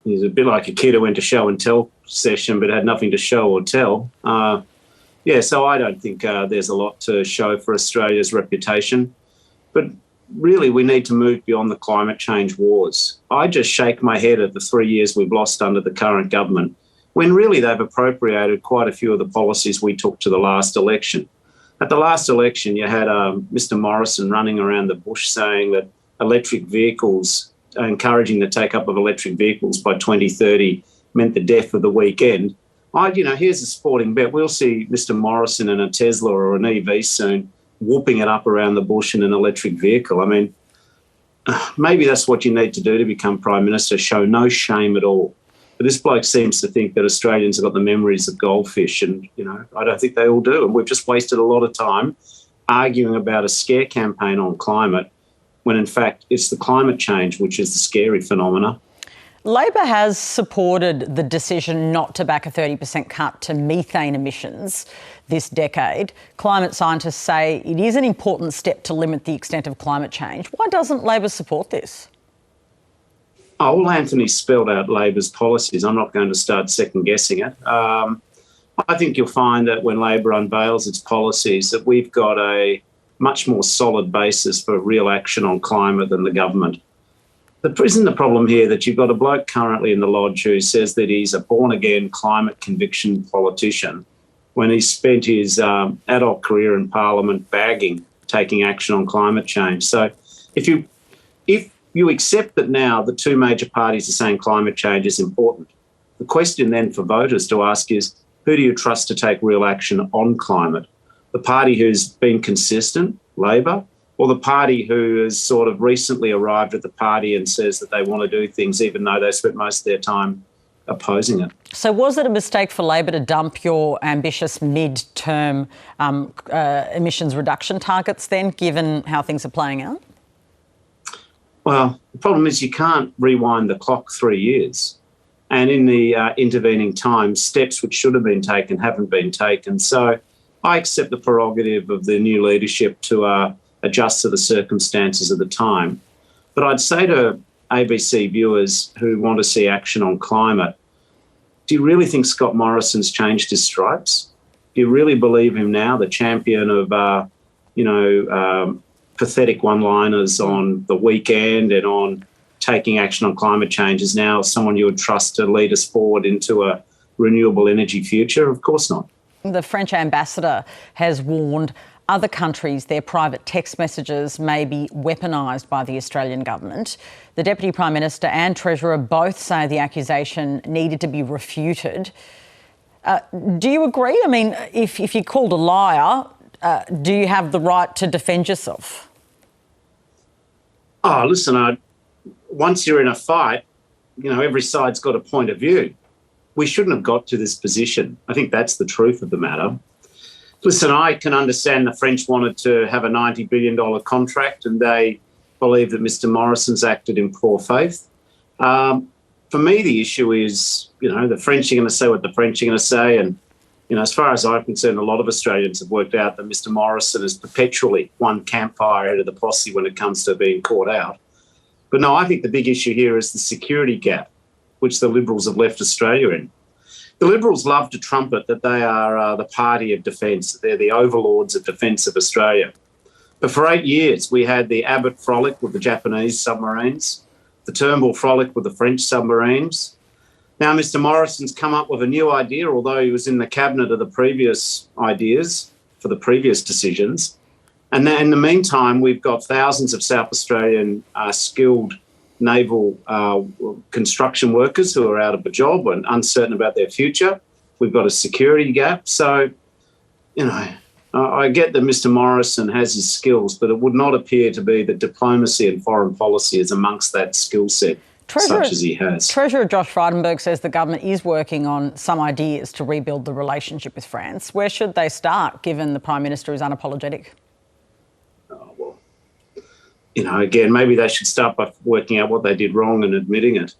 He's a bit like a kid who went to show and tell session but had nothing to show or tell. So I don't think there's a lot to show for Australia's reputation. But really, we need to move beyond the climate change wars. I just shake my head at the 3 years we've lost under the current government, when really they've appropriated quite a few of the policies we took to the last election. At the last election, you had Mr Morrison running around the bush saying that electric vehicles, encouraging the take-up of electric vehicles by 2030 meant the death of the weekend. Here's a sporting bet. We'll see Mr Morrison in a Tesla or an EV soon, whooping it up around the bush in an electric vehicle. I mean, maybe that's what you need to do to become Prime Minister, show no shame at all. But this bloke seems to think that Australians have got the memories of goldfish, and, I don't think they all do. And we've just wasted a lot of time arguing about a scare campaign on climate when, in fact, it's the climate change which is the scary phenomena. Labor has supported the decision not to back a 30% cut to methane emissions this decade. Climate scientists say it is an important step to limit the extent of climate change. Why doesn't Labor support this? Oh, well, Anthony spelled out Labor's policies. I'm not going to start second-guessing it. I think you'll find that when Labor unveils its policies that we've got a much more solid basis for real action on climate than the government. Isn't the problem here that you've got a bloke currently in the Lodge who says that he's a born-again climate conviction politician when he spent his adult career in Parliament bagging taking action on climate change. So if you accept that now the two major parties are saying climate change is important, the question then for voters to ask is, who do you trust to take real action on climate? The party who's been consistent, Labor, or the party who has sort of recently arrived at the party and says that they want to do things even though they spent most of their time opposing it? So was it a mistake for Labor to dump your ambitious mid-term emissions reduction targets then, given how things are playing out? Well, the problem is you can't rewind the clock 3 years. And in the intervening time, steps which should have been taken haven't been taken. So I accept the prerogative of the new leadership to adjust to the circumstances of the time. But I'd say to ABC viewers who want to see action on climate, do you really think Scott Morrison's changed his stripes? Do you really believe him now, the champion of, pathetic one-liners on the weekend and on taking action on climate change is now someone you would trust to lead us forward into a renewable energy future? Of course not. The French ambassador has warned other countries their private text messages may be weaponised by the Australian government. The Deputy Prime Minister and Treasurer both say the accusation needed to be refuted. Do you agree? I mean, if you're called a liar, do you have the right to defend yourself? Oh, listen, once you're in a fight, every side's got a point of view. We shouldn't have got to this position. I think that's the truth of the matter. Listen, I can understand the French wanted to have a $90 billion contract and they believe that Mr Morrison's acted in poor faith. For me, the issue is, the French are going to say what the French are going to say. And, as far as I'm concerned, a lot of Australians have worked out that Mr Morrison is perpetually one campfire out of the posse when it comes to being caught out. But no, I think the big issue here is the security gap, which the Liberals have left Australia in. The Liberals love to trumpet that they are the party of defence. They're the overlords of defence of Australia. But for 8 years, we had the Abbott frolic with the Japanese submarines, the Turnbull frolic with the French submarines. Now, Mr Morrison's come up with a new idea, although he was in the cabinet of the previous ideas for the previous decisions. And then in the meantime, we've got thousands of South Australian skilled naval construction workers who are out of a job and uncertain about their future. We've got a security gap. So, I get that Mr Morrison has his skills, but it would not appear to be that diplomacy and foreign policy is amongst that skill set, such as he has. Treasurer Josh Frydenberg says the government is working on some ideas to rebuild the relationship with France. Where should they start, given the Prime Minister is unapologetic? Again, maybe they should start by working out what they did wrong and admitting it.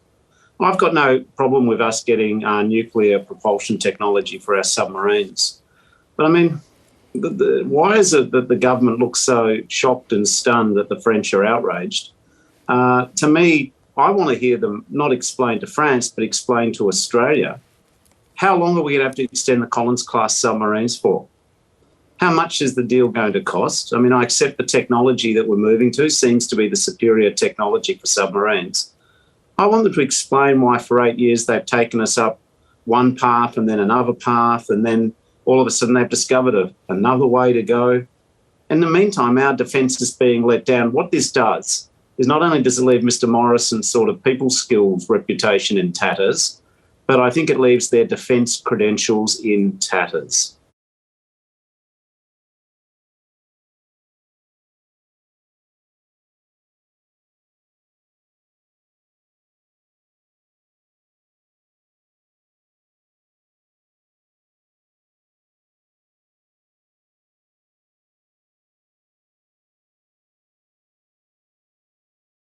I've got no problem with us getting nuclear propulsion technology for our submarines. But, I mean, why is it that the government looks so shocked and stunned that the French are outraged? To me, I want to hear them not explain to France, but explain to Australia, how long are we going to have to extend the Collins-class submarines for? How much is the deal going to cost? I mean, I accept the technology that we're moving to seems to be the superior technology for submarines. I want them to explain why for 8 years they've taken us up one path and then another path, and then all of a sudden they've discovered another way to go. In the meantime, our defence is being let down. What this does is not only does it leave Mr Morrison's sort of people skills reputation in tatters, but I think it leaves their defence credentials in tatters.